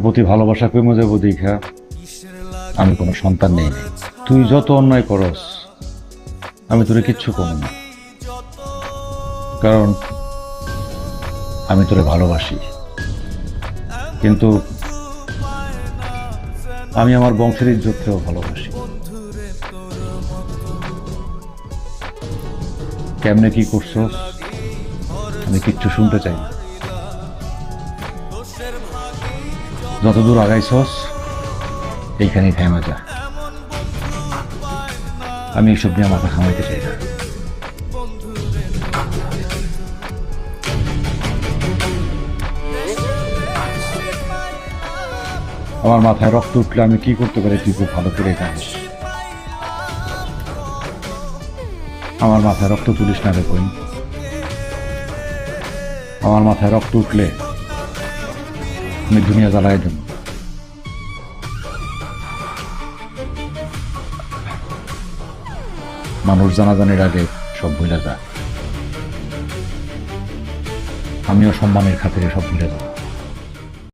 প্রতি ভালোবাসা কমে যাবো দেখা আমি কোনো সন্তান নেই নাই। তুই যত অন্যায় করস আমি তোরে কিচ্ছু কমু না, কারণ আমি তোরে ভালোবাসি। কিন্তু আমি আমার বংশের ইজ্জতকেও ভালোবাসি। কেমনে কি করছস আমি কিচ্ছু শুনতে চাই না। যতদূর আগাইছস এইখানেই থেমে যা। আমি এইসব নিয়ে মাথা ঘামাইতে চাই না। আমার মাথায় রক্ত উঠলে আমি কি করতে পারি তুই খুব ভালো করে জানিস। আমার মাথায় রক্ত তুলিস না রে বোন। আমার মাথায় রক্ত উঠলে আমি দুনিয়া জ্বালাই দেব। মানুষ জানাজানির আগে সব ভুলে যা। আমিও সম্মানের খাতিরে সব ভুলে যাব।